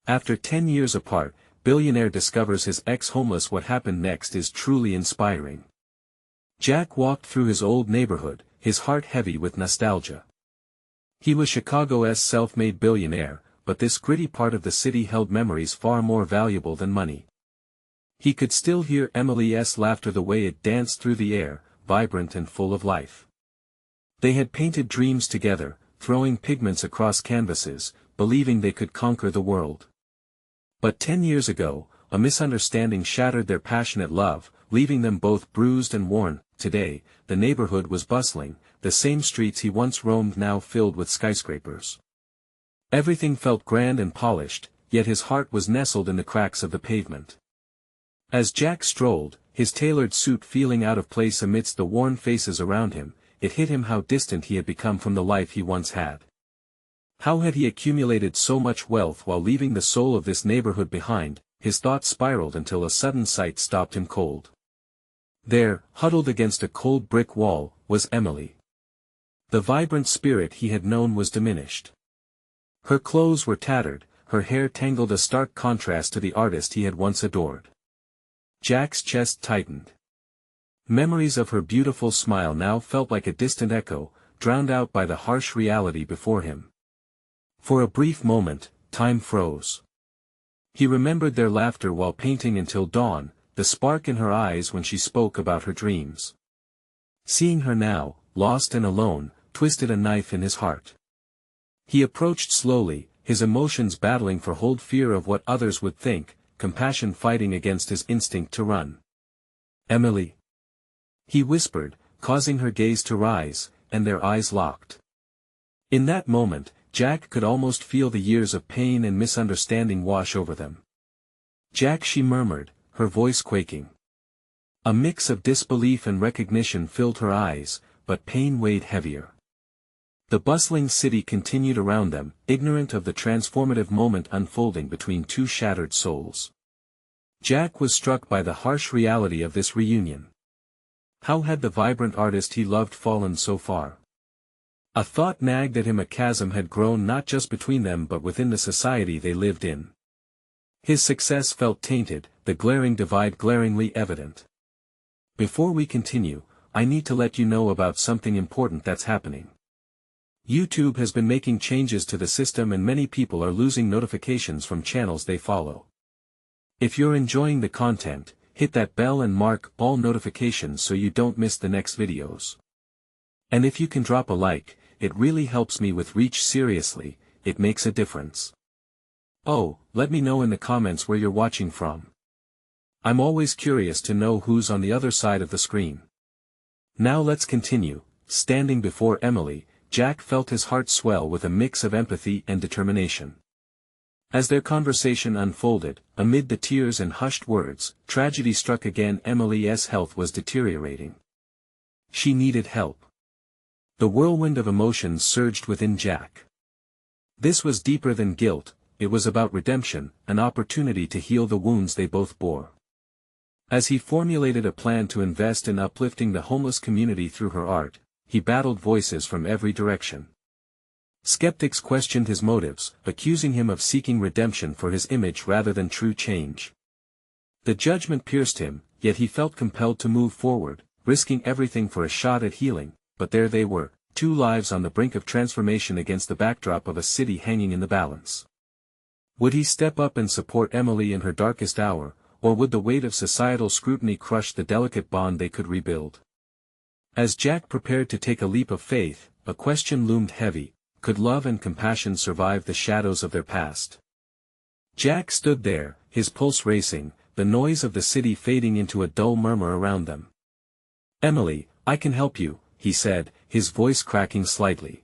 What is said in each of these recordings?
After 10 years apart, Billionaire discovers his ex-homeless. What happened next is truly inspiring. Jack walked through his old neighborhood, his heart heavy with nostalgia. He was Chicago's self-made billionaire, but this gritty part of the city held memories far more valuable than money. He could still hear Emily's laughter, the way it danced through the air, vibrant and full of life. They had painted dreams together, throwing pigments across canvases, believing they could conquer the world. But 10 years ago, a misunderstanding shattered their passionate love, leaving them both bruised and worn. Today, the neighborhood was bustling, the same streets he once roamed now filled with skyscrapers. Everything felt grand and polished, yet his heart was nestled in the cracks of the pavement. As Jack strolled, his tailored suit feeling out of place amidst the worn faces around him, it hit him how distant he had become from the life he once had. How had he accumulated so much wealth while leaving the soul of this neighborhood behind? His thoughts spiraled until a sudden sight stopped him cold. There, huddled against a cold brick wall, was Emily. The vibrant spirit he had known was diminished. Her clothes were tattered, her hair tangled, a stark contrast to the artist he had once adored. Jack's chest tightened. Memories of her beautiful smile now felt like a distant echo, drowned out by the harsh reality before him. For a brief moment, time froze. He remembered their laughter while painting until dawn, the spark in her eyes when she spoke about her dreams. Seeing her now, lost and alone, twisted a knife in his heart. He approached slowly, his emotions battling for hold, fear of what others would think, compassion fighting against his instinct to run. "Emily," he whispered, causing her gaze to rise, and their eyes locked. In that moment, Jack could almost feel the years of pain and misunderstanding wash over them. "Jack," she murmured, her voice quaking. A mix of disbelief and recognition filled her eyes, but pain weighed heavier. The bustling city continued around them, ignorant of the transformative moment unfolding between two shattered souls. Jack was struck by the harsh reality of this reunion. How had the vibrant artist he loved fallen so far? A thought nagged at him. A chasm had grown not just between them but within the society they lived in. His success felt tainted, the glaring divide glaringly evident. Before we continue, I need to let you know about something important that's happening. YouTube has been making changes to the system and many people are losing notifications from channels they follow. If you're enjoying the content, hit that bell and mark all notifications so you don't miss the next videos. And if you can drop a like, it really helps me with reach. Seriously, it makes a difference. Oh, let me know in the comments where you're watching from. I'm always curious to know who's on the other side of the screen. Now let's continue. Standing before Emily, Jack felt his heart swell with a mix of empathy and determination. As their conversation unfolded, amid the tears and hushed words, tragedy struck again. Emily's health was deteriorating. She needed help. The whirlwind of emotions surged within Jack. This was deeper than guilt, it was about redemption, an opportunity to heal the wounds they both bore. As he formulated a plan to invest in uplifting the homeless community through her art, he battled voices from every direction. Skeptics questioned his motives, accusing him of seeking redemption for his image rather than true change. The judgment pierced him, yet he felt compelled to move forward, risking everything for a shot at healing. But there they were, two lives on the brink of transformation against the backdrop of a city hanging in the balance. Would he step up and support Emily in her darkest hour, or would the weight of societal scrutiny crush the delicate bond they could rebuild? As Jack prepared to take a leap of faith, a question loomed heavy: could love and compassion survive the shadows of their past? Jack stood there, his pulse racing, the noise of the city fading into a dull murmur around them. "Emily, I can help you," he said, his voice cracking slightly.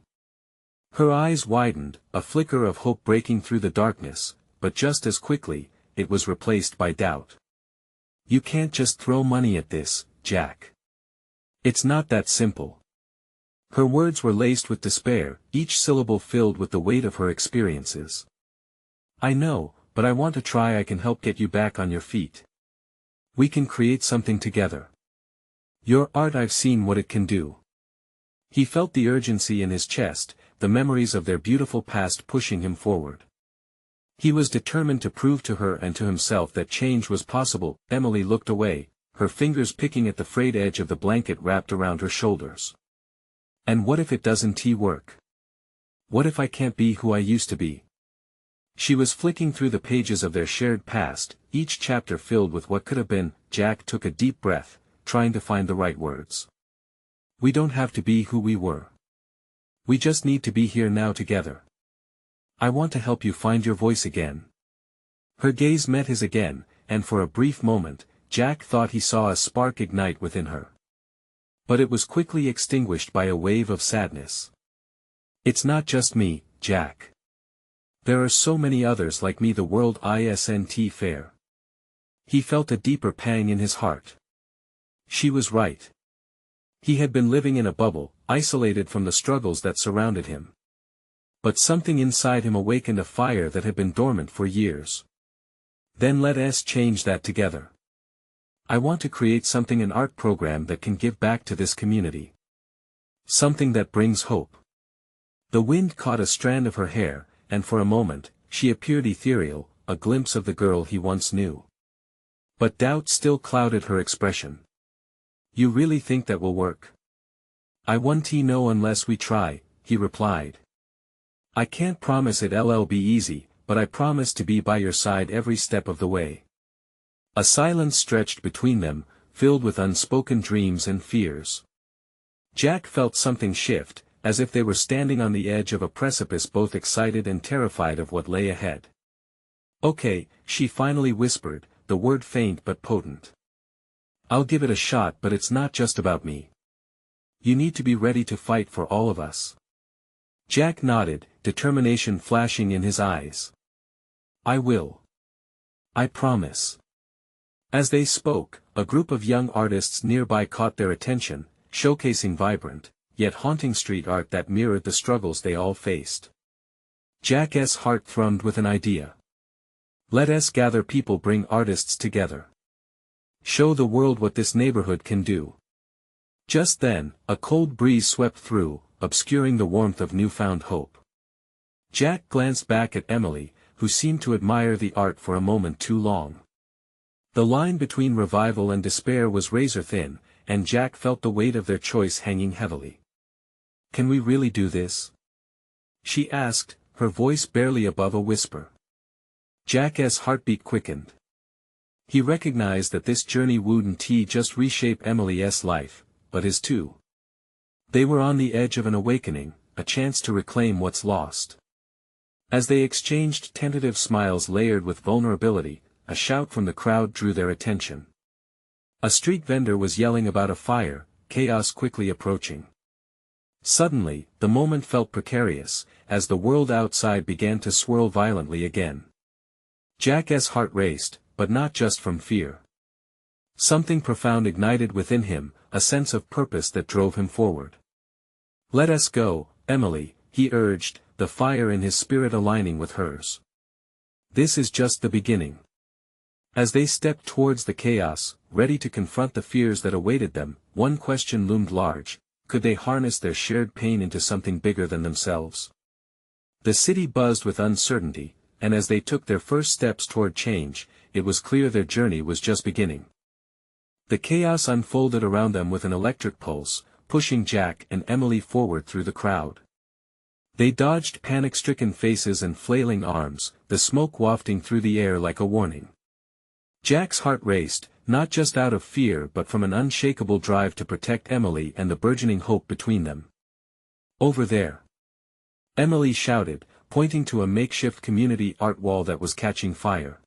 Her eyes widened, a flicker of hope breaking through the darkness, but just as quickly, it was replaced by doubt. "You can't just throw money at this, Jack. It's not that simple." Her words were laced with despair, each syllable filled with the weight of her experiences. "I know, but I want to try. I can help get you back on your feet. We can create something together. Your art, I've seen what it can do." He felt the urgency in his chest, the memories of their beautiful past pushing him forward. He was determined to prove to her and to himself that change was possible. Emily looked away, her fingers picking at the frayed edge of the blanket wrapped around her shoulders. And what if it doesn't work? What if I can't be who I used to be? She was flicking through the pages of their shared past, each chapter filled with what could have been. Jack took a deep breath, trying to find the right words. We don't have to be who we were. We just need to be here now together. I want to help you find your voice again. Her gaze met his again, and for a brief moment, Jack thought he saw a spark ignite within her. But it was quickly extinguished by a wave of sadness. It's not just me, Jack. There are so many others like me. The world isn't fair. He felt a deeper pang in his heart. She was right. He had been living in a bubble, isolated from the struggles that surrounded him. But something inside him awakened a fire that had been dormant for years. Then let us change that together. I want to create something, an art program that can give back to this community. Something that brings hope. The wind caught a strand of her hair, and for a moment, she appeared ethereal, a glimpse of the girl he once knew. But doubt still clouded her expression. You really think that will work? I won't know unless we try, he replied. I can't promise it'll be easy, but I promise to be by your side every step of the way. A silence stretched between them, filled with unspoken dreams and fears. Jack felt something shift, as if they were standing on the edge of a precipice, both excited and terrified of what lay ahead. Okay, she finally whispered, the word faint but potent. I'll give it a shot, but it's not just about me. You need to be ready to fight for all of us. Jack nodded, determination flashing in his eyes. I will. I promise. As they spoke, a group of young artists nearby caught their attention, showcasing vibrant, yet haunting street art that mirrored the struggles they all faced. Jack's heart thrummed with an idea. Let us gather people, bring artists together. Show the world what this neighborhood can do. Just then, a cold breeze swept through, obscuring the warmth of newfound hope. Jack glanced back at Emily, who seemed to admire the art for a moment too long. The line between revival and despair was razor thin, and Jack felt the weight of their choice hanging heavily. Can we really do this? She asked, her voice barely above a whisper. Jack's heartbeat quickened. He recognized that this journey wouldn't just reshape Emily's life, but his too. They were on the edge of an awakening, a chance to reclaim what's lost. As they exchanged tentative smiles layered with vulnerability, a shout from the crowd drew their attention. A street vendor was yelling about a fire, chaos quickly approaching. Suddenly, the moment felt precarious, as the world outside began to swirl violently again. Jack's heart raced, but not just from fear. Something profound ignited within him, a sense of purpose that drove him forward. Let us go, Emily, he urged, the fire in his spirit aligning with hers. This is just the beginning. As they stepped towards the chaos, ready to confront the fears that awaited them, one question loomed large: could they harness their shared pain into something bigger than themselves? The city buzzed with uncertainty, and as they took their first steps toward change, it was clear their journey was just beginning. The chaos unfolded around them with an electric pulse, pushing Jack and Emily forward through the crowd. They dodged panic-stricken faces and flailing arms, the smoke wafting through the air like a warning. Jack's heart raced, not just out of fear but from an unshakable drive to protect Emily and the burgeoning hope between them. Over there! Emily shouted, pointing to a makeshift community art wall that was catching fire.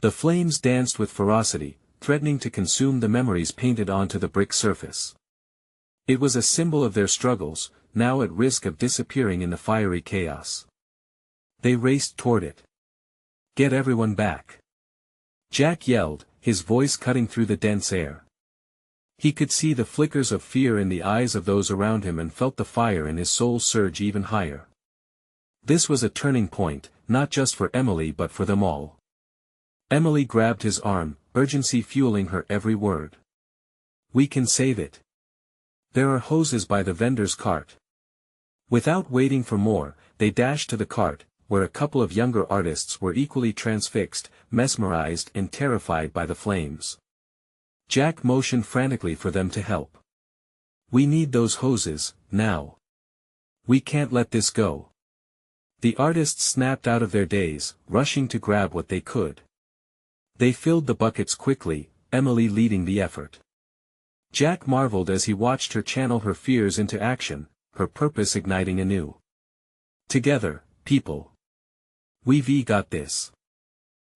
The flames danced with ferocity, threatening to consume the memories painted onto the brick surface. It was a symbol of their struggles, now at risk of disappearing in the fiery chaos. They raced toward it. Get everyone back! Jack yelled, his voice cutting through the dense air. He could see the flickers of fear in the eyes of those around him and felt the fire in his soul surge even higher. This was a turning point, not just for Emily but for them all. Emily grabbed his arm, urgency fueling her every word. We can save it. There are hoses by the vendor's cart. Without waiting for more, they dashed to the cart, where a couple of younger artists were equally transfixed, mesmerized and terrified by the flames. Jack motioned frantically for them to help. "We need those hoses, now. We can't let this go." The artists snapped out of their daze, rushing to grab what they could. They filled the buckets quickly, Emily leading the effort. Jack marveled as he watched her channel her fears into action, her purpose igniting anew. "Together, people. We've got this."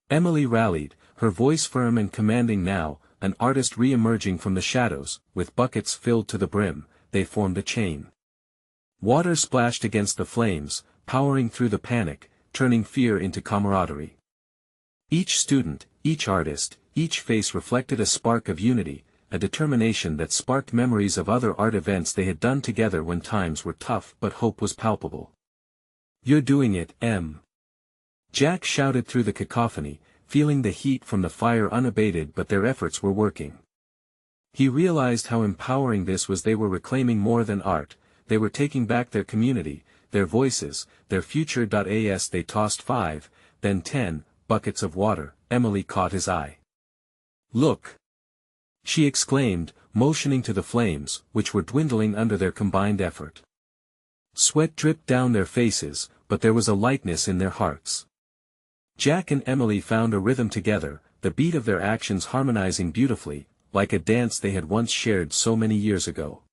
Emily rallied, her voice firm and commanding now, an artist re-emerging from the shadows, with buckets filled to the brim. They formed a chain. Water splashed against the flames, powering through the panic, turning fear into camaraderie. Each student, each artist, each face reflected a spark of unity, a determination that sparked memories of other art events they had done together when times were tough but hope was palpable. "You're doing it, Em." Jack shouted through the cacophony, feeling the heat from the fire unabated, but their efforts were working. He realized how empowering this was. They were reclaiming more than art, they were taking back their community, their voices, their future. As they tossed 5, then 10, buckets of water, Emily caught his eye. "Look!" she exclaimed, motioning to the flames, which were dwindling under their combined effort. Sweat dripped down their faces, but there was a lightness in their hearts. Jack and Emily found a rhythm together, the beat of their actions harmonizing beautifully, like a dance they had once shared so many years ago.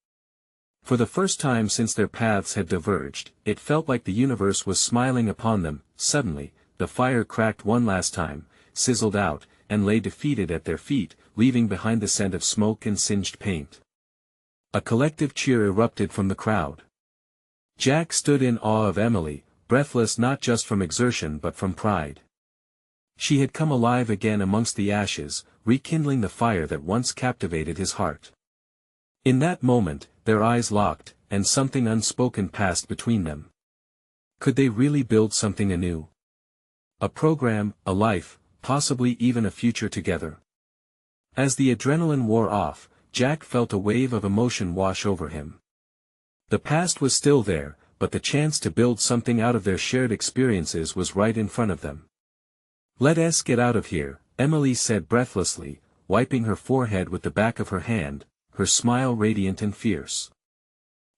For the first time since their paths had diverged, it felt like the universe was smiling upon them. Suddenly, the fire cracked one last time, sizzled out, and lay defeated at their feet, leaving behind the scent of smoke and singed paint. A collective cheer erupted from the crowd. Jack stood in awe of Emily, breathless not just from exertion but from pride. She had come alive again amongst the ashes, rekindling the fire that once captivated his heart. In that moment, their eyes locked, and something unspoken passed between them. Could they really build something anew? A program, a life, possibly even a future together? As the adrenaline wore off, Jack felt a wave of emotion wash over him. The past was still there, but the chance to build something out of their shared experiences was right in front of them. "Let's get out of here," Emily said breathlessly, wiping her forehead with the back of her hand, her smile radiant and fierce.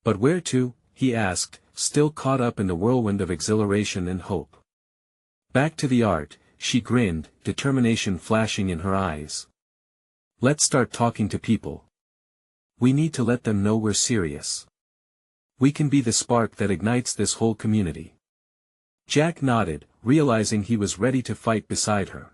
"But where to?" he asked, still caught up in the whirlwind of exhilaration and hope. "Back to the art," she grinned, determination flashing in her eyes. "Let's start talking to people. We need to let them know we're serious. We can be the spark that ignites this whole community." Jack nodded, realizing he was ready to fight beside her.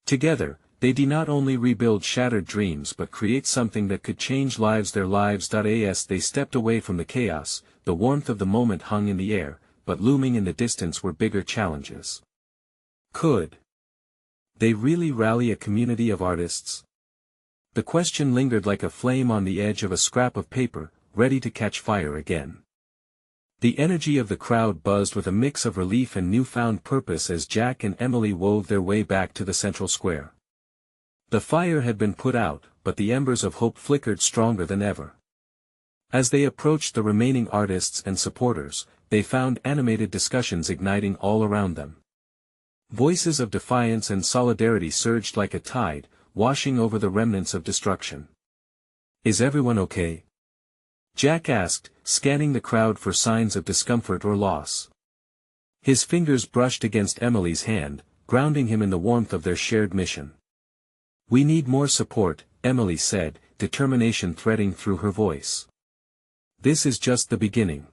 Together, they'd not only rebuild shattered dreams but create something that could change lives. Their lives. As they stepped away from the chaos, the warmth of the moment hung in the air, but looming in the distance were bigger challenges. Could they really rally a community of artists? The question lingered like a flame on the edge of a scrap of paper, ready to catch fire again. The energy of the crowd buzzed with a mix of relief and newfound purpose as Jack and Emily wove their way back to the central square. The fire had been put out, but the embers of hope flickered stronger than ever. As they approached the remaining artists and supporters, they found animated discussions igniting all around them. Voices of defiance and solidarity surged like a tide, washing over the remnants of destruction. "Is everyone okay?" Jack asked, scanning the crowd for signs of discomfort or loss. His fingers brushed against Emily's hand, grounding him in the warmth of their shared mission. "We need more support," Emily said, determination threading through her voice. "This is just the beginning.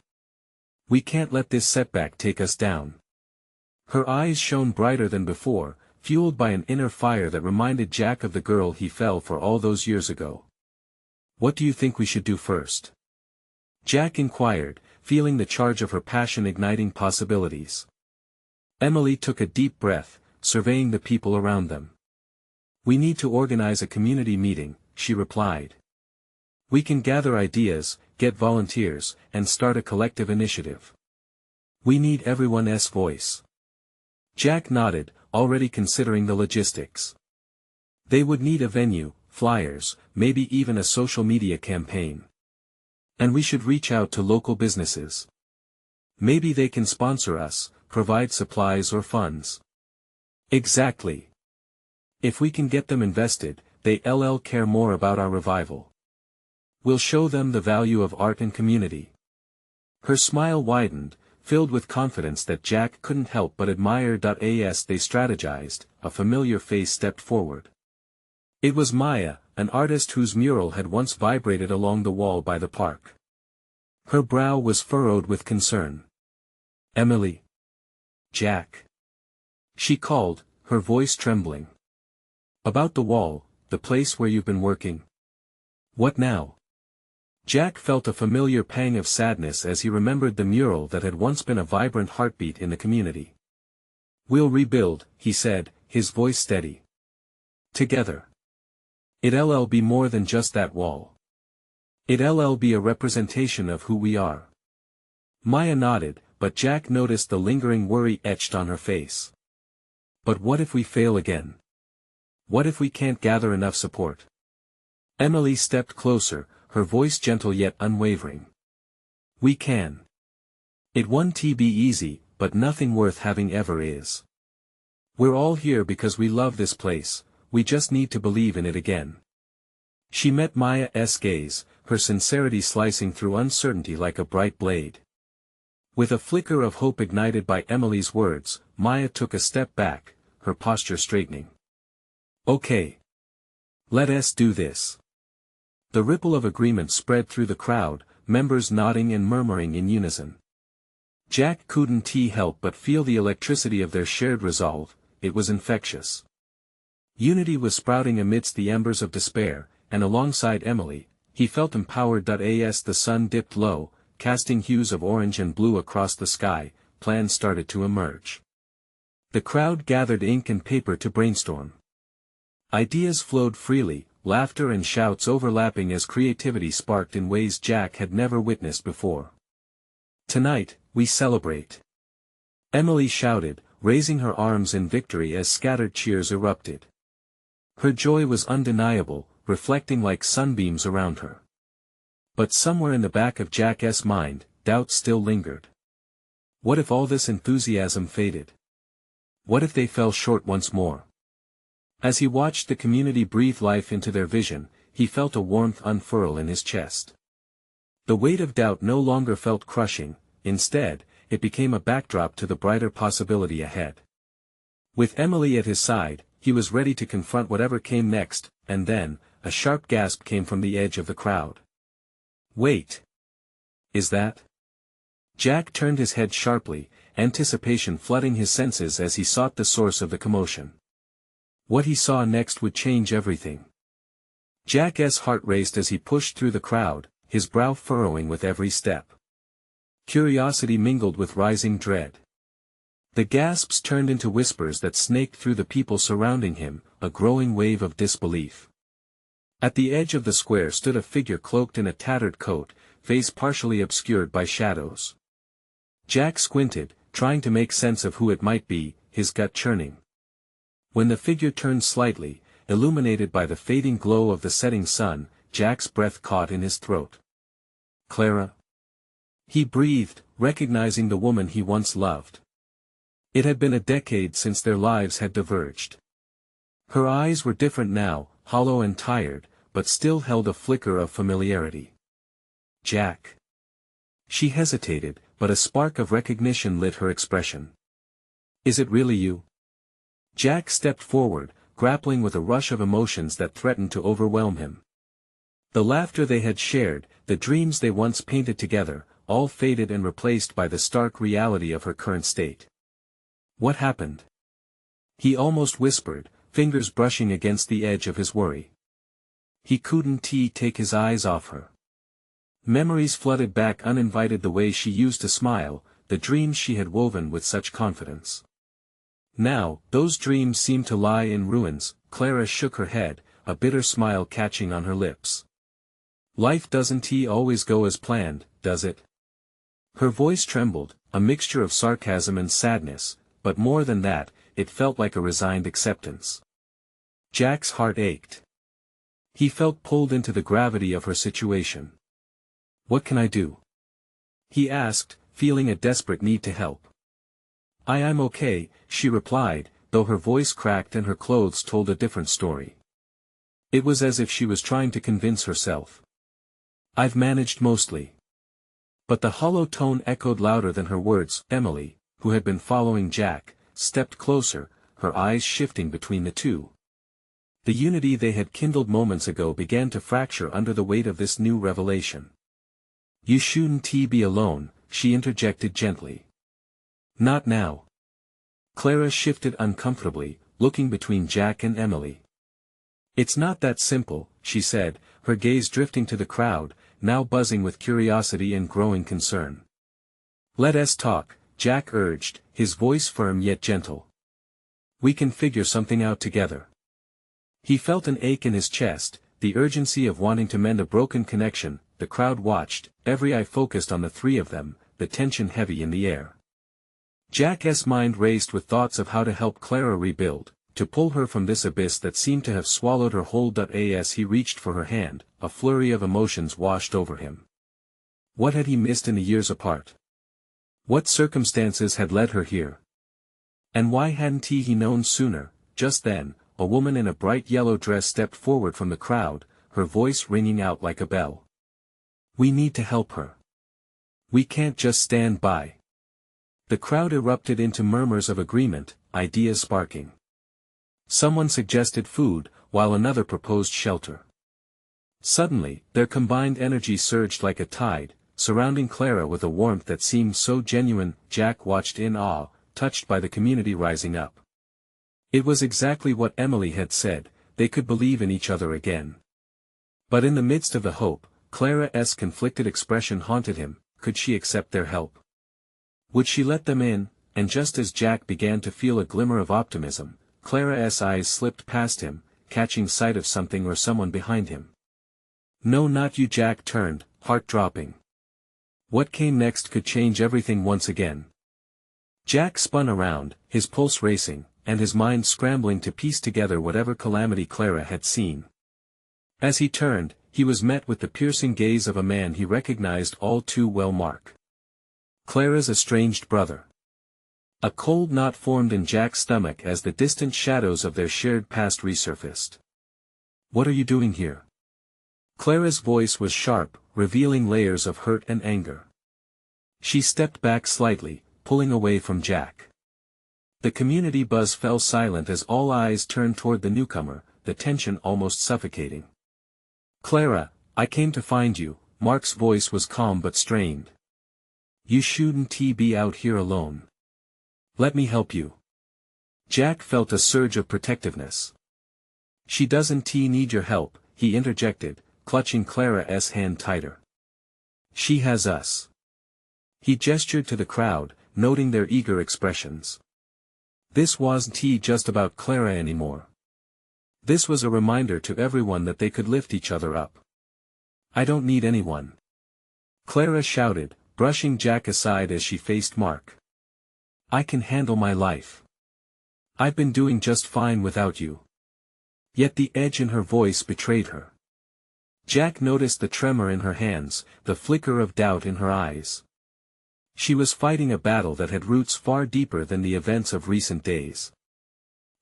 We can't let this setback take us down." Her eyes shone brighter than before, fueled by an inner fire that reminded Jack of the girl he fell for all those years ago. "What do you think we should do first?" Jack inquired, feeling the charge of her passion igniting possibilities. Emily took a deep breath, surveying the people around them. "We need to organize a community meeting," she replied. "We can gather ideas, get volunteers, and start a collective initiative. We need everyone's voice." Jack nodded, already considering the logistics. They would need a venue, flyers, maybe even a social media campaign. "And we should reach out to local businesses. Maybe they can sponsor us," provide supplies or funds. Exactly. If we can get them invested, they'll care more about our revival. We'll show them the value of art and community. Her smile widened, filled with confidence that Jack couldn't help but admire. As they strategized, a familiar face stepped forward. It was Maya, an artist whose mural had once vibrated along the wall by the park. Her brow was furrowed with concern. "Emily." "Jack." She called, her voice trembling. "About the wall, the place where you've been working." "What now?" Jack felt a familiar pang of sadness as he remembered the mural that had once been a vibrant heartbeat in the community. "We'll rebuild," he said, his voice steady. "Together. It'll be more than just that wall. It'll be a representation of who we are." Maya nodded, but Jack noticed the lingering worry etched on her face. "But what if we fail again? What if we can't gather enough support?" Emily stepped closer, her voice gentle yet unwavering. "We can. It won't be easy, but nothing worth having ever is. We're all here because we love this place, we just need to believe in it again." She met Maya's gaze, her sincerity slicing through uncertainty like a bright blade. With a flicker of hope ignited by Emily's words, Maya took a step back, her posture straightening. "Okay. Let us do this." The ripple of agreement spread through the crowd, members nodding and murmuring in unison. Jack couldn't help but feel the electricity of their shared resolve, it was infectious. Unity was sprouting amidst the embers of despair, and alongside Emily, he felt empowered. As the sun dipped low, casting hues of orange and blue across the sky, plans started to emerge. The crowd gathered ink and paper to brainstorm. Ideas flowed freely, laughter and shouts overlapping as creativity sparked in ways Jack had never witnessed before. "Tonight, we celebrate," Emily shouted, raising her arms in victory as scattered cheers erupted. Her joy was undeniable, reflecting like sunbeams around her. But somewhere in the back of Jack's mind, doubt still lingered. What if all this enthusiasm faded? What if they fell short once more? As he watched the community breathe life into their vision, he felt a warmth unfurl in his chest. The weight of doubt no longer felt crushing, instead, it became a backdrop to the brighter possibility ahead. With Emily at his side, he was ready to confront whatever came next, and then, a sharp gasp came from the edge of the crowd. "Wait. Is that?" Jack turned his head sharply, anticipation flooding his senses as he sought the source of the commotion. What he saw next would change everything. Jack's heart raced as he pushed through the crowd, his brow furrowing with every step. Curiosity mingled with rising dread. The gasps turned into whispers that snaked through the people surrounding him, a growing wave of disbelief. At the edge of the square stood a figure cloaked in a tattered coat, face partially obscured by shadows. Jack squinted, trying to make sense of who it might be, his gut churning. When the figure turned slightly, illuminated by the fading glow of the setting sun, Jack's breath caught in his throat. "Clara?" He breathed, recognizing the woman he once loved. It had been a decade since their lives had diverged. Her eyes were different now, hollow and tired, but still held a flicker of familiarity. "Jack." She hesitated, but a spark of recognition lit her expression. "Is it really you?" Jack stepped forward, grappling with a rush of emotions that threatened to overwhelm him. The laughter they had shared, the dreams they once painted together, all faded and replaced by the stark reality of her current state. "What happened?" he almost whispered, fingers brushing against the edge of his worry. He couldn't take his eyes off her. Memories flooded back uninvited, the way she used to smile, the dreams she had woven with such confidence. Now, those dreams seemed to lie in ruins. Clara shook her head, a bitter smile catching on her lips. "Life doesn't always go as planned, does it?" Her voice trembled, a mixture of sarcasm and sadness, but more than that, it felt like a resigned acceptance. Jack's heart ached. He felt pulled into the gravity of her situation. "What can I do?" he asked, feeling a desperate need to help. I'm okay," she replied, though her voice cracked and her clothes told a different story. It was as if she was trying to convince herself. "I've managed mostly." But the hollow tone echoed louder than her words. Emily, who had been following Jack, stepped closer, her eyes shifting between the two. The unity they had kindled moments ago began to fracture under the weight of this new revelation. "You shouldn't be alone," she interjected gently. "Not now." Clara shifted uncomfortably, looking between Jack and Emily. "It's not that simple," she said, her gaze drifting to the crowd, now buzzing with curiosity and growing concern. "Let us talk," Jack urged, his voice firm yet gentle. "We can figure something out together." He felt an ache in his chest, the urgency of wanting to mend a broken connection. The crowd watched, every eye focused on the three of them, the tension heavy in the air. Jack's mind raced with thoughts of how to help Clara rebuild, to pull her from this abyss that seemed to have swallowed her whole. As he reached for her hand, a flurry of emotions washed over him. What had he missed in the years apart? What circumstances had led her here? And why hadn't he known sooner? Just then, a woman in a bright yellow dress stepped forward from the crowd, her voice ringing out like a bell. "We need to help her. We can't just stand by." The crowd erupted into murmurs of agreement, ideas sparking. Someone suggested food, while another proposed shelter. Suddenly, their combined energy surged like a tide, surrounding Clara with a warmth that seemed so genuine. Jack watched in awe, touched by the community rising up. It was exactly what Emily had said, they could believe in each other again. But in the midst of the hope, Clara's conflicted expression haunted him. Could she accept their help? Would she let them in? And just as Jack began to feel a glimmer of optimism, Clara's eyes slipped past him, catching sight of something or someone behind him. "No, not you." Jack turned, heart dropping. What came next could change everything once again. Jack spun around, his pulse racing, and his mind scrambling to piece together whatever calamity Clara had seen. As he turned, he was met with the piercing gaze of a man he recognized all too well. Mark. Clara's estranged brother. A cold knot formed in Jack's stomach as the distant shadows of their shared past resurfaced. "What are you doing here?" Clara's voice was sharp, revealing layers of hurt and anger. She stepped back slightly, pulling away from Jack. The community buzz fell silent as all eyes turned toward the newcomer, the tension almost suffocating. "Clara, I came to find you." Mark's voice was calm but strained. "You shouldn't be out here alone. Let me help you." Jack felt a surge of protectiveness. "She doesn't need your help," he interjected, clutching Clara's hand tighter. "She has us." He gestured to the crowd, noting their eager expressions. This wasn't just about Clara anymore. This was a reminder to everyone that they could lift each other up. "I don't need anyone," Clara shouted, brushing Jack aside as she faced Mark. "I can handle my life. I've been doing just fine without you." Yet the edge in her voice betrayed her. Jack noticed the tremor in her hands, the flicker of doubt in her eyes. She was fighting a battle that had roots far deeper than the events of recent days.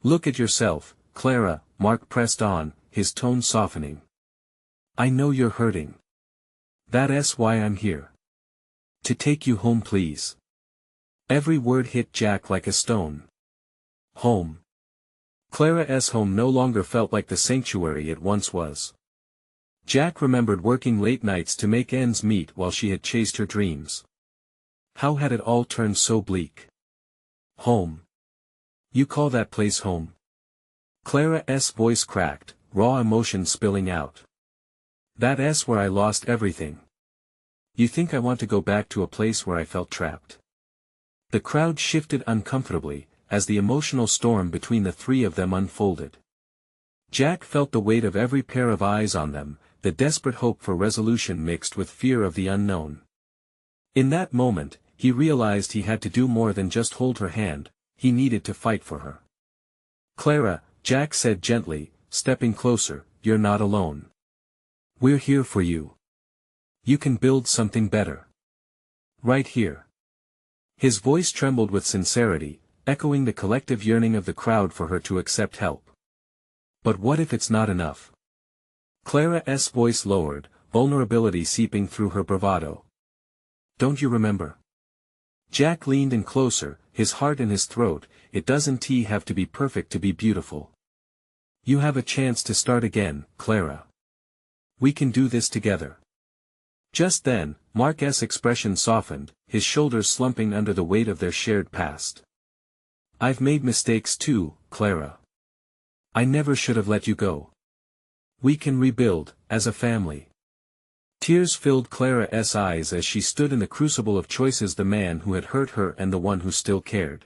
"Look at yourself, Clara," Mark pressed on, his tone softening. "I know you're hurting. That's why I'm here. To take you home, please." Every word hit Jack like a stone. Home. Clara's home no longer felt like the sanctuary it once was. Jack remembered working late nights to make ends meet while she had chased her dreams. How had it all turned so bleak? Home. You call that place home? Clara's voice cracked, raw emotion spilling out. That's where I lost everything. You think I want to go back to a place where I felt trapped? The crowd shifted uncomfortably, as the emotional storm between the three of them unfolded. Jack felt the weight of every pair of eyes on them, the desperate hope for resolution mixed with fear of the unknown. In that moment, he realized he had to do more than just hold her hand, he needed to fight for her. "Clara," Jack said gently, stepping closer, "you're not alone. We're here for you. You can build something better. Right here." His voice trembled with sincerity, echoing the collective yearning of the crowd for her to accept help. But what if it's not enough? Clara's voice lowered, vulnerability seeping through her bravado. Don't you remember? Jack leaned in closer, his heart in his throat. It doesn't have to be perfect to be beautiful. You have a chance to start again, Clara. We can do this together. Just then, Mark's expression softened, his shoulders slumping under the weight of their shared past. I've made mistakes too, Clara. I never should have let you go. We can rebuild, as a family. Tears filled Clara's eyes as she stood in the crucible of choices, the man who had hurt her and the one who still cared.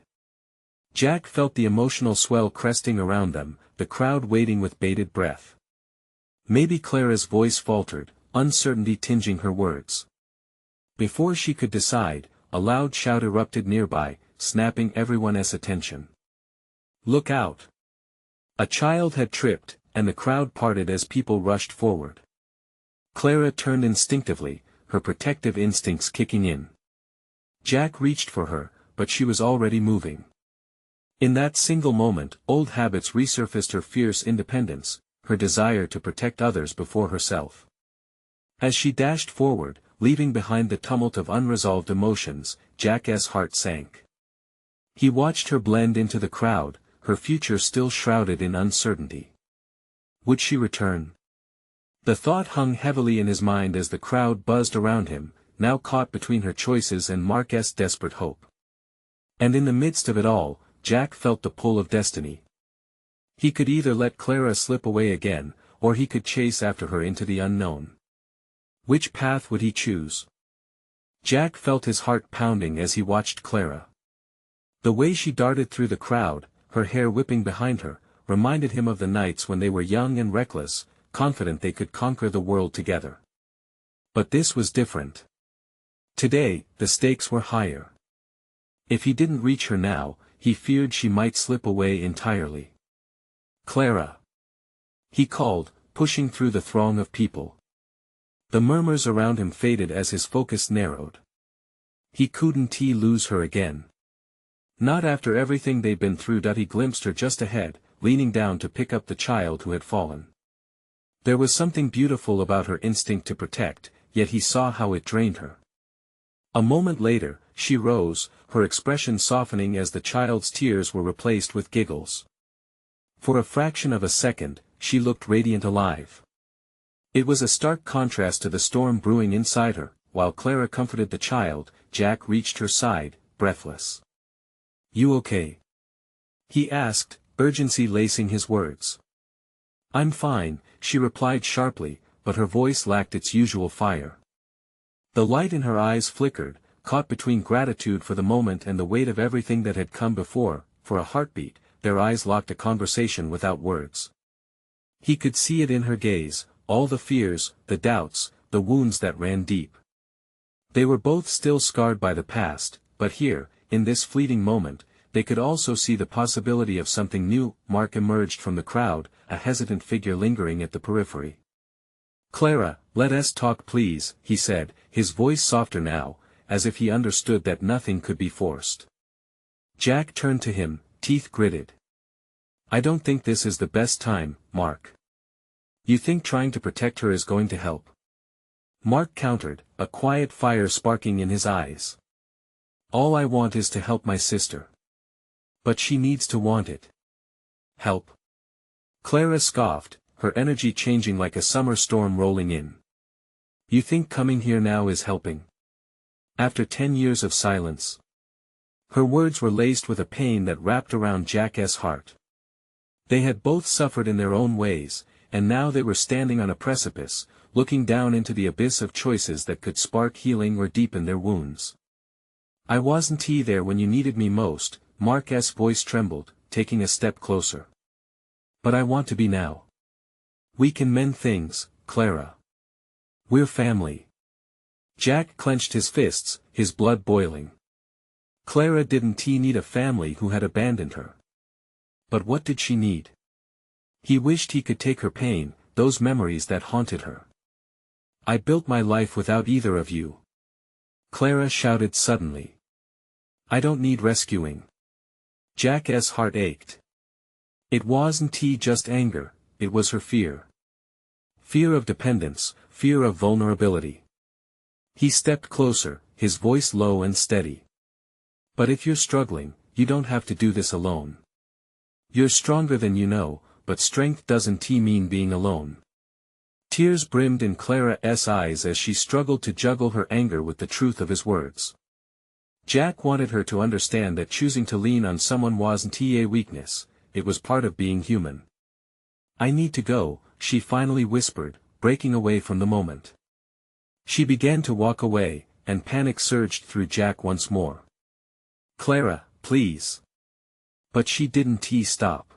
Jack felt the emotional swell cresting around them, the crowd waiting with bated breath. Maybe Clara's voice faltered, uncertainty tinging her words. Before she could decide, a loud shout erupted nearby, snapping everyone's attention. Look out! A child had tripped, and the crowd parted as people rushed forward. Clara turned instinctively, her protective instincts kicking in. Jack reached for her, but she was already moving. In that single moment, old habits resurfaced: her fierce independence, her desire to protect others before herself. As she dashed forward, leaving behind the tumult of unresolved emotions, Jack's heart sank. He watched her blend into the crowd, her future still shrouded in uncertainty. Would she return? The thought hung heavily in his mind as the crowd buzzed around him, now caught between her choices and Mark's desperate hope. And in the midst of it all, Jack felt the pull of destiny. He could either let Clara slip away again, or he could chase after her into the unknown. Which path would he choose? Jack felt his heart pounding as he watched Clara. The way she darted through the crowd, her hair whipping behind her, reminded him of the nights when they were young and reckless, confident they could conquer the world together. But this was different. Today, the stakes were higher. If he didn't reach her now, he feared she might slip away entirely. Clara! He called, pushing through the throng of people. The murmurs around him faded as his focus narrowed. He couldn't lose her again. Not after everything they'd been through. He glimpsed her just ahead, leaning down to pick up the child who had fallen. There was something beautiful about her instinct to protect, yet he saw how it drained her. A moment later, she rose, her expression softening as the child's tears were replaced with giggles. For a fraction of a second, she looked radiant, alive. It was a stark contrast to the storm brewing inside her. While Clara comforted the child, Jack reached her side, breathless. You okay? He asked, urgency lacing his words. I'm fine, she replied sharply, but her voice lacked its usual fire. The light in her eyes flickered, caught between gratitude for the moment and the weight of everything that had come before. For a heartbeat, their eyes locked, a conversation without words. He could see it in her gaze, all the fears, the doubts, the wounds that ran deep. They were both still scarred by the past, but here, in this fleeting moment, they could also see the possibility of something new. Mark emerged from the crowd, a hesitant figure lingering at the periphery. Clara, let us talk please, he said, his voice softer now, as if he understood that nothing could be forced. Jack turned to him, teeth gritted. I don't think this is the best time, Mark. You think trying to protect her is going to help? Mark countered, a quiet fire sparking in his eyes. All I want is to help my sister. But she needs to want it. Help? Clara scoffed, her energy changing like a summer storm rolling in. You think coming here now is helping? After 10 years of silence? Her words were laced with a pain that wrapped around Jack's heart. They had both suffered in their own ways, and now they were standing on a precipice, looking down into the abyss of choices that could spark healing or deepen their wounds. I wasn't there when you needed me most, Mark's voice trembled, taking a step closer. But I want to be now. We can mend things, Clara. We're family. Jack clenched his fists, his blood boiling. Clara didn't need a family who had abandoned her. But what did she need? He wished he could take her pain, those memories that haunted her. I built my life without either of you. Clara shouted suddenly. I don't need rescuing. Jack's heart ached. It wasn't just anger, it was her fear. Fear of dependence, fear of vulnerability. He stepped closer, his voice low and steady. But if you're struggling, you don't have to do this alone. You're stronger than you know, but strength doesn't mean being alone. Tears brimmed in Clara's eyes as she struggled to juggle her anger with the truth of his words. Jack wanted her to understand that choosing to lean on someone wasn't a weakness, it was part of being human. I need to go, she finally whispered, breaking away from the moment. She began to walk away, and panic surged through Jack once more. Clara, please. But she didn't stop.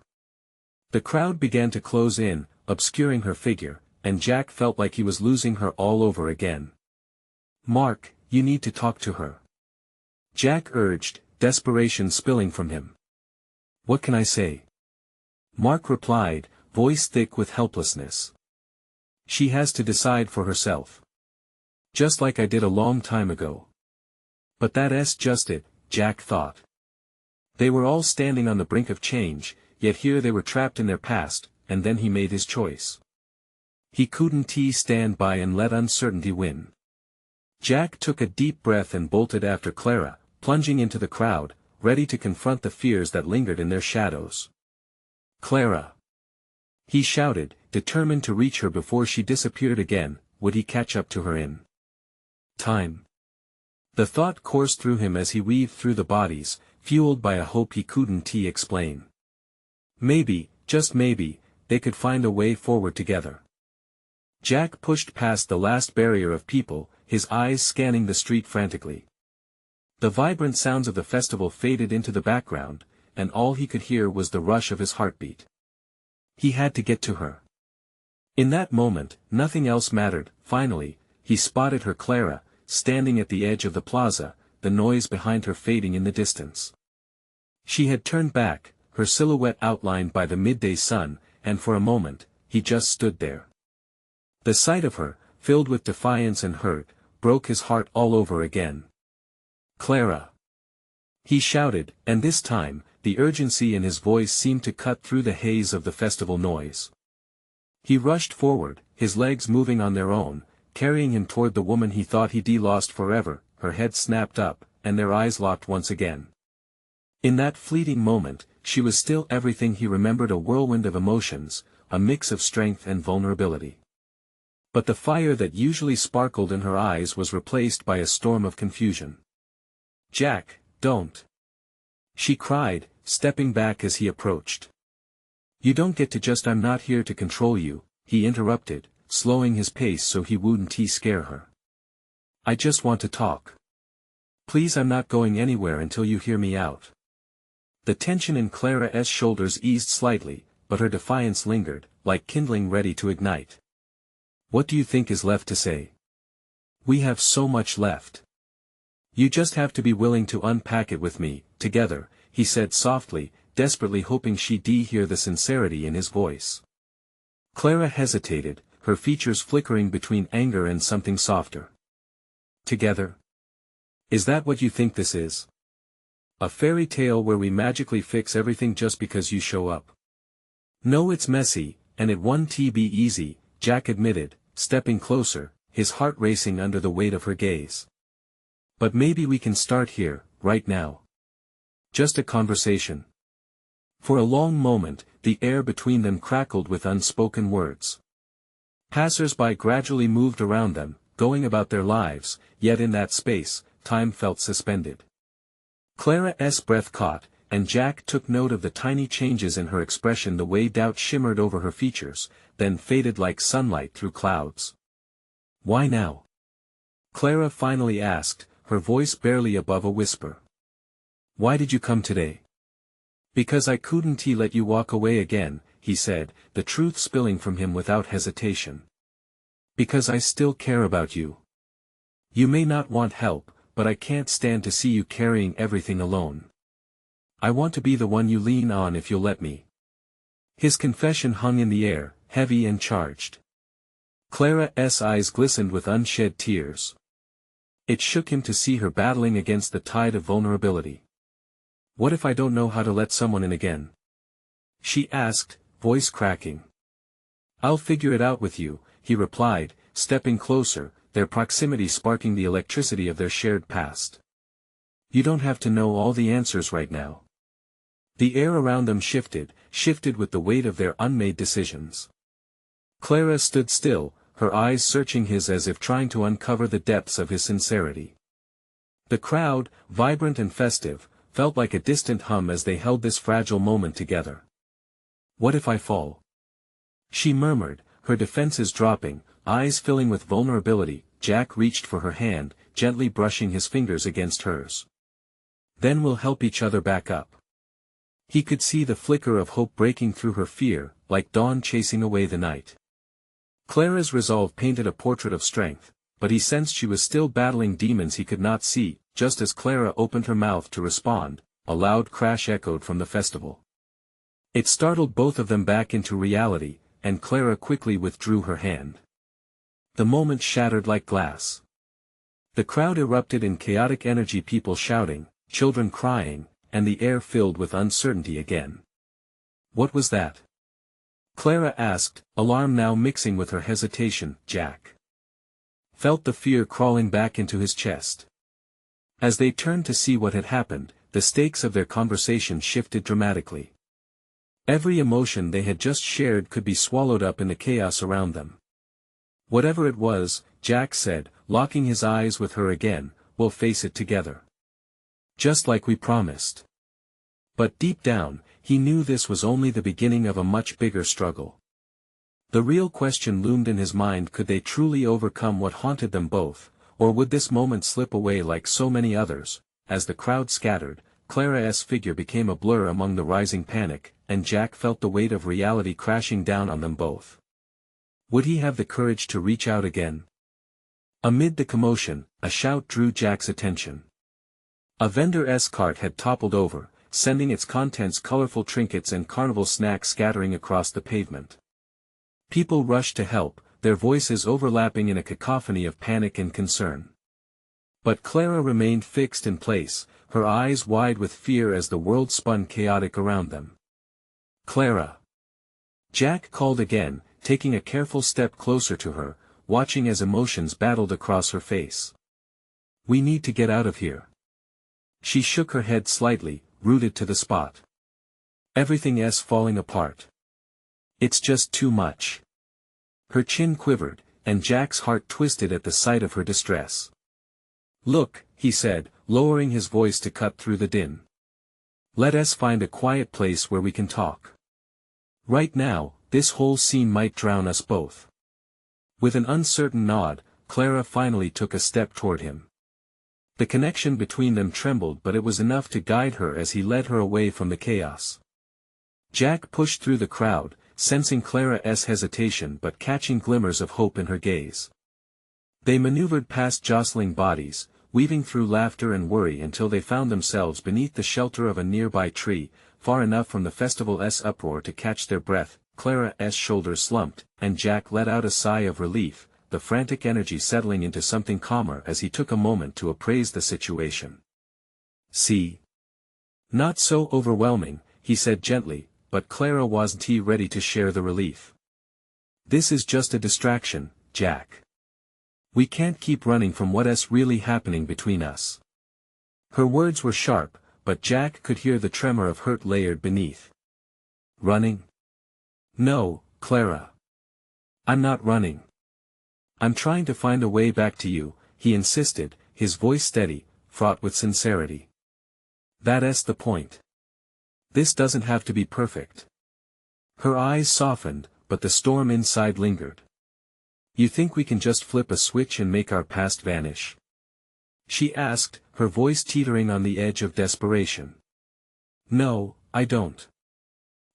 The crowd began to close in, obscuring her figure, and Jack felt like he was losing her all over again. Mark, you need to talk to her. Jack urged, desperation spilling from him. What can I say? Mark replied, voice thick with helplessness. She has to decide for herself. Just like I did a long time ago. But that's just it, Jack thought. They were all standing on the brink of change, yet here they were trapped in their past, and then he made his choice. He couldn't stand by and let uncertainty win. Jack took a deep breath and bolted after Clara, plunging into the crowd, ready to confront the fears that lingered in their shadows. Clara! He shouted, determined to reach her before she disappeared again. Would he catch up to her in time? The thought coursed through him as he weaved through the bodies, fueled by a hope he couldn't explain. Maybe, just maybe, they could find a way forward together. Jack pushed past the last barrier of people, his eyes scanning the street frantically. The vibrant sounds of the festival faded into the background, and all he could hear was the rush of his heartbeat. He had to get to her. In that moment, nothing else mattered. Finally, he spotted her, Clara, standing at the edge of the plaza, the noise behind her fading in the distance. She had turned back, her silhouette outlined by the midday sun, and for a moment, he just stood there. The sight of her, filled with defiance and hurt, broke his heart all over again. Clara! He shouted, and this time, the urgency in his voice seemed to cut through the haze of the festival noise. He rushed forward, his legs moving on their own, carrying him toward the woman he thought he'd lost forever. Her head snapped up, and their eyes locked once again. In that fleeting moment, she was still everything he remembered, a whirlwind of emotions, a mix of strength and vulnerability. But the fire that usually sparkled in her eyes was replaced by a storm of confusion. Jack, don't! She cried, stepping back as he approached. You don't get to just. I'm not here to control you, he interrupted, slowing his pace so he wouldn't scare her. I just want to talk. Please, I'm not going anywhere until you hear me out. The tension in Clara's shoulders eased slightly, but her defiance lingered, like kindling ready to ignite. What do you think is left to say? We have so much left. You just have to be willing to unpack it with me, together, he said softly, desperately hoping she'd hear the sincerity in his voice. Clara hesitated, her features flickering between anger and something softer. Together? Is that what you think this is? A fairy tale where we magically fix everything just because you show up? No, it's messy, and it won't be easy, Jack admitted, stepping closer, his heart racing under the weight of her gaze. But maybe we can start here, right now. Just a conversation. For a long moment, the air between them crackled with unspoken words. Passers-by gradually moved around them, going about their lives, yet in that space, time felt suspended. Clara's breath caught, and Jack took note of the tiny changes in her expression, the way doubt shimmered over her features, then faded like sunlight through clouds. Why now? Clara finally asked, her voice barely above a whisper. Why did you come today? Because I couldn't let you walk away again, he said, the truth spilling from him without hesitation. Because I still care about you. You may not want help, but I can't stand to see you carrying everything alone. I want to be the one you lean on if you'll let me. His confession hung in the air, heavy and charged. Clara's eyes glistened with unshed tears. It shook him to see her battling against the tide of vulnerability. What if I don't know how to let someone in again? She asked, voice cracking. I'll figure it out with you, he replied, stepping closer, their proximity sparking the electricity of their shared past. You don't have to know all the answers right now. The air around them shifted with the weight of their unmade decisions. Clara stood still, her eyes searching his as if trying to uncover the depths of his sincerity. The crowd, vibrant and festive, felt like a distant hum as they held this fragile moment together. What if I fall? She murmured, her defenses dropping, eyes filling with vulnerability. Jack reached for her hand, gently brushing his fingers against hers. Then we'll help each other back up. He could see the flicker of hope breaking through her fear, like dawn chasing away the night. Clara's resolve painted a portrait of strength, but he sensed she was still battling demons he could not see. Just as Clara opened her mouth to respond, a loud crash echoed from the festival. It startled both of them back into reality, and Clara quickly withdrew her hand. The moment shattered like glass. The crowd erupted in chaotic energy, people shouting, children crying, and the air filled with uncertainty again. What was that? Clara asked, alarm now mixing with her hesitation. Jack felt the fear crawling back into his chest. As they turned to see what had happened, the stakes of their conversation shifted dramatically. Every emotion they had just shared could be swallowed up in the chaos around them. Whatever it was, Jack said, locking his eyes with her again, we'll face it together. Just like we promised. But deep down, he knew this was only the beginning of a much bigger struggle. The real question loomed in his mind: could they truly overcome what haunted them both? Or would this moment slip away like so many others? As the crowd scattered, Clara's figure became a blur among the rising panic, and Jack felt the weight of reality crashing down on them both. Would he have the courage to reach out again? Amid the commotion, a shout drew Jack's attention. A vendor's cart had toppled over, sending its contents, colorful trinkets and carnival snacks, scattering across the pavement. People rushed to help, their voices overlapping in a cacophony of panic and concern. But Clara remained fixed in place, her eyes wide with fear as the world spun chaotic around them. Clara! Jack called again, taking a careful step closer to her, watching as emotions battled across her face. We need to get out of here. She shook her head slightly, rooted to the spot. Everything's falling apart. It's just too much. Her chin quivered, and Jack's heart twisted at the sight of her distress. Look, he said, lowering his voice to cut through the din. Let us find a quiet place where we can talk. Right now, this whole scene might drown us both. With an uncertain nod, Clara finally took a step toward him. The connection between them trembled, but it was enough to guide her as he led her away from the chaos. Jack pushed through the crowd, sensing Clara's hesitation but catching glimmers of hope in her gaze. They maneuvered past jostling bodies, weaving through laughter and worry until they found themselves beneath the shelter of a nearby tree, far enough from the festival's uproar to catch their breath. Clara's shoulders slumped, and Jack let out a sigh of relief, the frantic energy settling into something calmer as he took a moment to appraise the situation. See? Not so overwhelming, he said gently, but Clara wasn't ready to share the relief. This is just a distraction, Jack. We can't keep running from what's really happening between us. Her words were sharp, but Jack could hear the tremor of hurt layered beneath. Running? No, Clara. I'm not running. I'm trying to find a way back to you, he insisted, his voice steady, fraught with sincerity. That's the point. This doesn't have to be perfect. Her eyes softened, but the storm inside lingered. You think we can just flip a switch and make our past vanish? She asked, her voice teetering on the edge of desperation. No, I don't.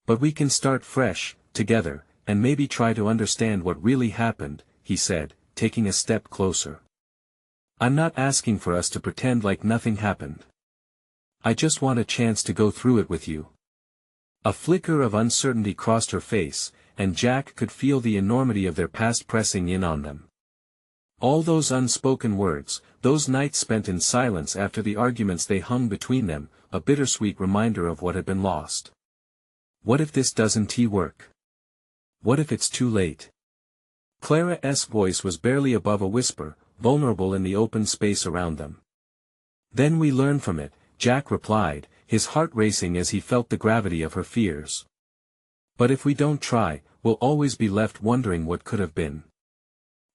But we can start fresh, together, and maybe try to understand what really happened, he said, taking a step closer. I'm not asking for us to pretend like nothing happened. I just want a chance to go through it with you. A flicker of uncertainty crossed her face, and Jack could feel the enormity of their past pressing in on them. All those unspoken words, those nights spent in silence after the arguments they hung between them, a bittersweet reminder of what had been lost. What if this doesn't work? What if it's too late? Clara's voice was barely above a whisper, vulnerable in the open space around them. Then we learn from it, Jack replied, his heart racing as he felt the gravity of her fears. But if we don't try, we'll always be left wondering what could have been.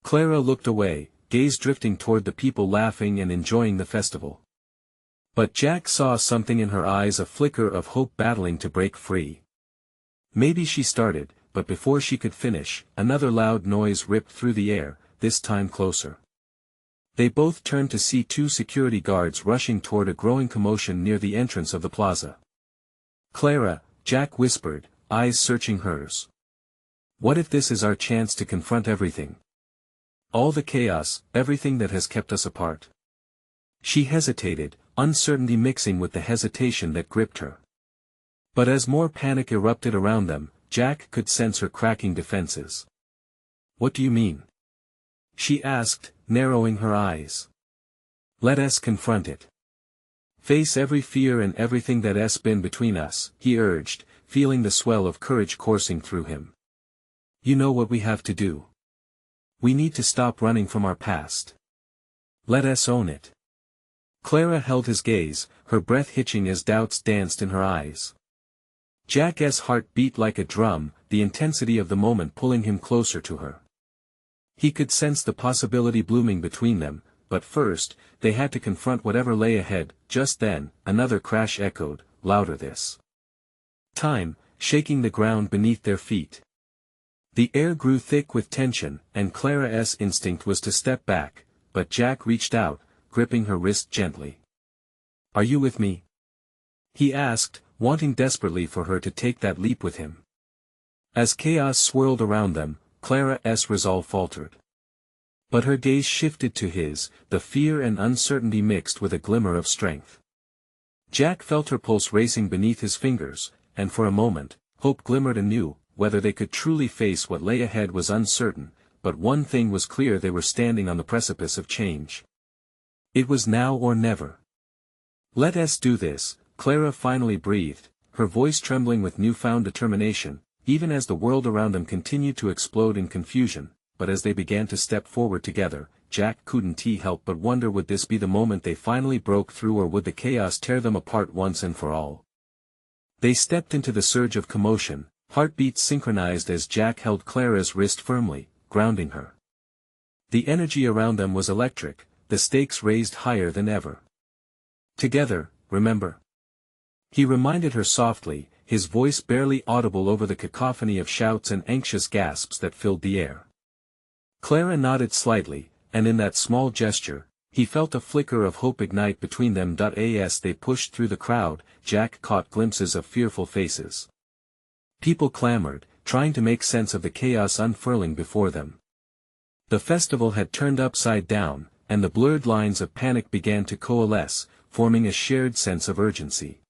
Clara looked away, gaze drifting toward the people laughing and enjoying the festival. But Jack saw something in her eyes, a flicker of hope battling to break free. Maybe she started, but before she could finish, another loud noise ripped through the air, this time closer. They both turned to see two security guards rushing toward a growing commotion near the entrance of the plaza. Clara, Jack whispered, eyes searching hers. What if this is our chance to confront everything? All the chaos, everything that has kept us apart. She hesitated, uncertainty mixing with the hesitation that gripped her. But as more panic erupted around them, Jack could sense her cracking defenses. What do you mean? She asked, narrowing her eyes. Let us confront it. Face every fear and everything that's been between us, he urged, feeling the swell of courage coursing through him. You know what we have to do. We need to stop running from our past. Let us own it. Clara held his gaze, her breath hitching as doubts danced in her eyes. Jack's heart beat like a drum, the intensity of the moment pulling him closer to her. He could sense the possibility blooming between them, but first, they had to confront whatever lay ahead. Just then, another crash echoed, louder this time, shaking the ground beneath their feet. The air grew thick with tension, and Clara's instinct was to step back, but Jack reached out, gripping her wrist gently. Are you with me? He asked, wanting desperately for her to take that leap with him. As chaos swirled around them, Clara's resolve faltered. But her gaze shifted to his, the fear and uncertainty mixed with a glimmer of strength. Jack felt her pulse racing beneath his fingers, and for a moment, hope glimmered anew. Whether they could truly face what lay ahead was uncertain, but one thing was clear: they were standing on the precipice of change. It was now or never. Let us do this, Clara finally breathed, her voice trembling with newfound determination, even as the world around them continued to explode in confusion. But as they began to step forward together, Jack couldn't help but wonder, would this be the moment they finally broke through, or would the chaos tear them apart once and for all? They stepped into the surge of commotion, heartbeats synchronized as Jack held Clara's wrist firmly, grounding her. The energy around them was electric, the stakes raised higher than ever. Together, remember? He reminded her softly, his voice barely audible over the cacophony of shouts and anxious gasps that filled the air. Clara nodded slightly, and in that small gesture, he felt a flicker of hope ignite between them. As they pushed through the crowd, Jack caught glimpses of fearful faces. People clamored, trying to make sense of the chaos unfurling before them. The festival had turned upside down, and the blurred lines of panic began to coalesce, forming a shared sense of urgency.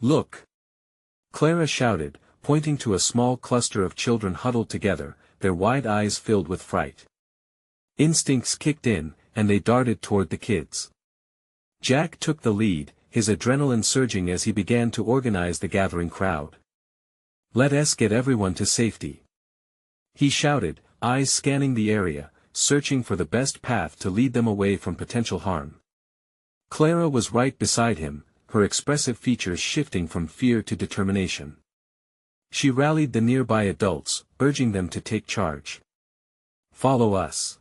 Look! Clara shouted, pointing to a small cluster of children huddled together, their wide eyes filled with fright. Instincts kicked in, and they darted toward the kids. Jack took the lead, his adrenaline surging as he began to organize the gathering crowd. Let us get everyone to safety. He shouted, eyes scanning the area, searching for the best path to lead them away from potential harm. Clara was right beside him, her expressive features shifting from fear to determination. She rallied the nearby adults, urging them to take charge. Follow us.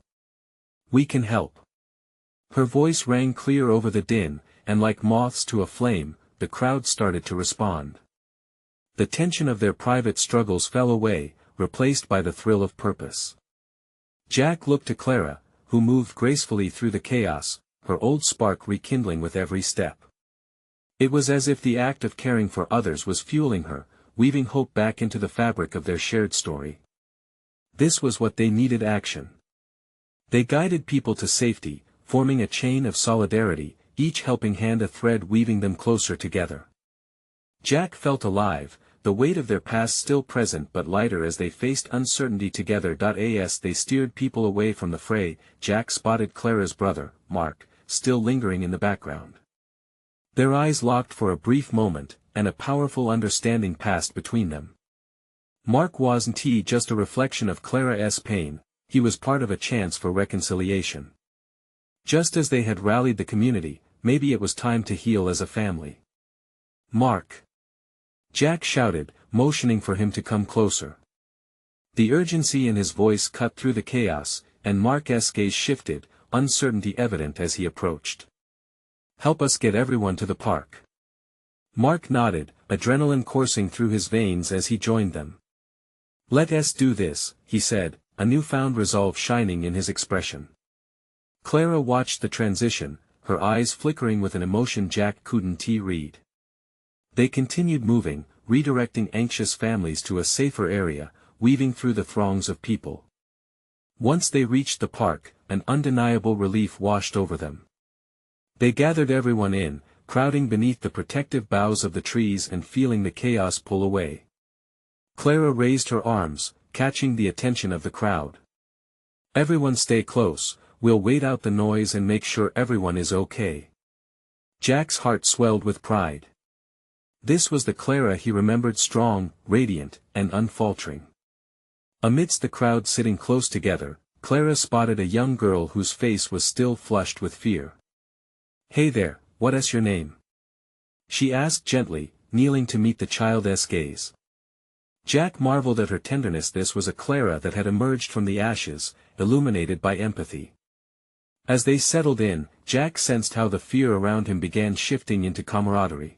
We can help. Her voice rang clear over the din, and like moths to a flame, the crowd started to respond. The tension of their private struggles fell away, replaced by the thrill of purpose. Jack looked to Clara, who moved gracefully through the chaos, her old spark rekindling with every step. It was as if the act of caring for others was fueling her, weaving hope back into the fabric of their shared story. This was what they needed: action. They guided people to safety, forming a chain of solidarity, each helping hand a thread weaving them closer together. Jack felt alive, the weight of their past still present but lighter as they faced uncertainty together. As they steered people away from the fray, Jack spotted Clara's brother, Mark, still lingering in the background. Their eyes locked for a brief moment, and a powerful understanding passed between them. Mark wasn't just a reflection of Clara's pain, he was part of a chance for reconciliation. Just as they had rallied the community, maybe it was time to heal as a family. Mark! Jack shouted, motioning for him to come closer. The urgency in his voice cut through the chaos, and Mark's gaze shifted, uncertainty evident as he approached. Help us get everyone to the park. Mark nodded, adrenaline coursing through his veins as he joined them. Let us do this, he said, a newfound resolve shining in his expression. Clara watched the transition, her eyes flickering with an emotion Jack couldn't read. They continued moving, redirecting anxious families to a safer area, weaving through the throngs of people. Once they reached the park, an undeniable relief washed over them. They gathered everyone in, crowding beneath the protective boughs of the trees and feeling the chaos pull away. Clara raised her arms, catching the attention of the crowd. Everyone stay close, we'll wait out the noise and make sure everyone is okay. Jack's heart swelled with pride. This was the Clara he remembered, strong, radiant, and unfaltering. Amidst the crowd sitting close together, Clara spotted a young girl whose face was still flushed with fear. Hey there, what's your name? She asked gently, kneeling to meet the child's gaze. Jack marveled at her tenderness. This was a Clara that had emerged from the ashes, illuminated by empathy. As they settled in, Jack sensed how the fear around him began shifting into camaraderie.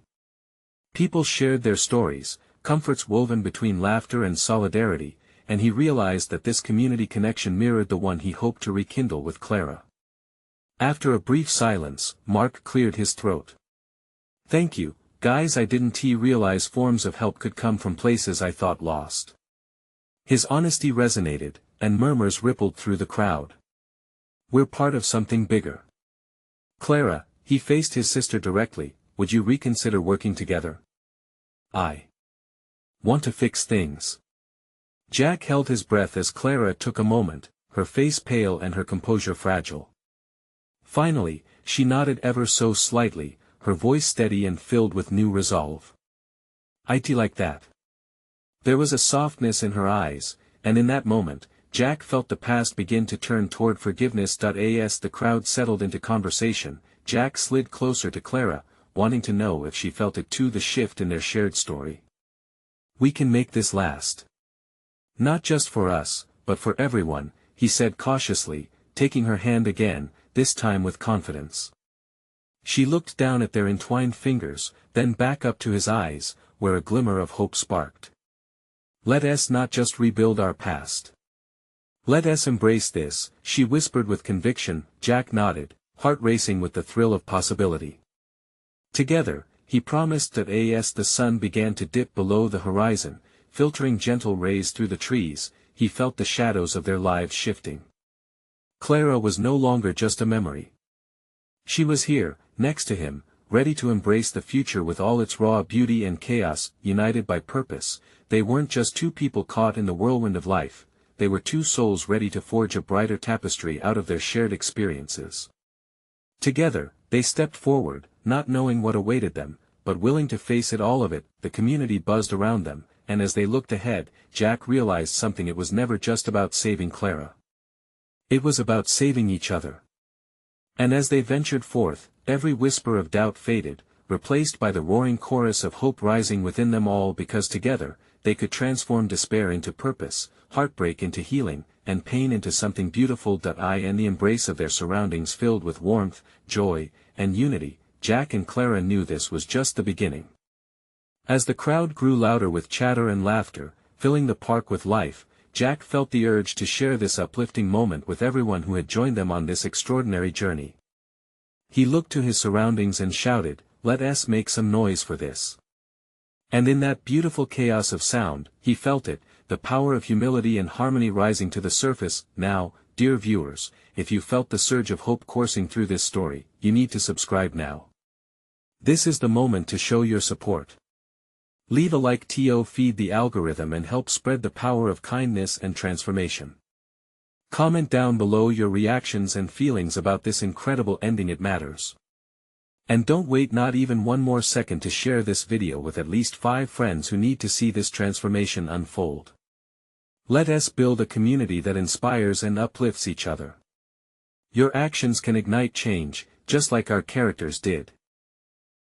People shared their stories, comforts woven between laughter and solidarity, and he realized that this community connection mirrored the one he hoped to rekindle with Clara. After a brief silence, Mark cleared his throat. Thank you, guys, I didn't realize forms of help could come from places I thought lost. His honesty resonated, and murmurs rippled through the crowd. We're part of something bigger. Clara, he faced his sister directly, would you reconsider working together? I want to fix things. Jack held his breath as Clara took a moment, her face pale and her composure fragile. Finally, she nodded ever so slightly, her voice steady and filled with new resolve. I'd like that. There was a softness in her eyes, and in that moment, Jack felt the past begin to turn toward forgiveness. As the crowd settled into conversation, Jack slid closer to Clara, wanting to know if she felt it too, the shift in their shared story. We can make this last. Not just for us, but for everyone, he said cautiously, taking her hand again, this time with confidence. She looked down at their entwined fingers, then back up to his eyes, where a glimmer of hope sparked. Let us not just rebuild our past. Let us embrace this, she whispered with conviction. Jack nodded, heart racing with the thrill of possibility. Together, he promised that as the sun began to dip below the horizon, filtering gentle rays through the trees, he felt the shadows of their lives shifting. Clara was no longer just a memory. She was here, next to him, ready to embrace the future with all its raw beauty and chaos, united by purpose. They weren't just two people caught in the whirlwind of life, they were two souls ready to forge a brighter tapestry out of their shared experiences. Together, they stepped forward, not knowing what awaited them, but willing to face it all of it. The community buzzed around them, and as they looked ahead, Jack realized something: it was never just about saving Clara. It was about saving each other. And as they ventured forth, every whisper of doubt faded, replaced by the roaring chorus of hope rising within them all, because together, they could transform despair into purpose, heartbreak into healing, and pain into something beautiful. In the embrace of their surroundings filled with warmth, joy, and unity, Jack and Clara knew this was just the beginning. As the crowd grew louder with chatter and laughter, filling the park with life, Jack felt the urge to share this uplifting moment with everyone who had joined them on this extraordinary journey. He looked to his surroundings and shouted, "Let us make some noise for this." And in that beautiful chaos of sound, he felt it, the power of humility and harmony rising to the surface. Now, dear viewers, if you felt the surge of hope coursing through this story, you need to subscribe now. This is the moment to show your support. Leave a like to feed the algorithm and help spread the power of kindness and transformation. Comment down below your reactions and feelings about this incredible ending. It matters. And don't wait not even one more second to share this video with at least 5 friends who need to see this transformation unfold. Let us build a community that inspires and uplifts each other. Your actions can ignite change, just like our characters did.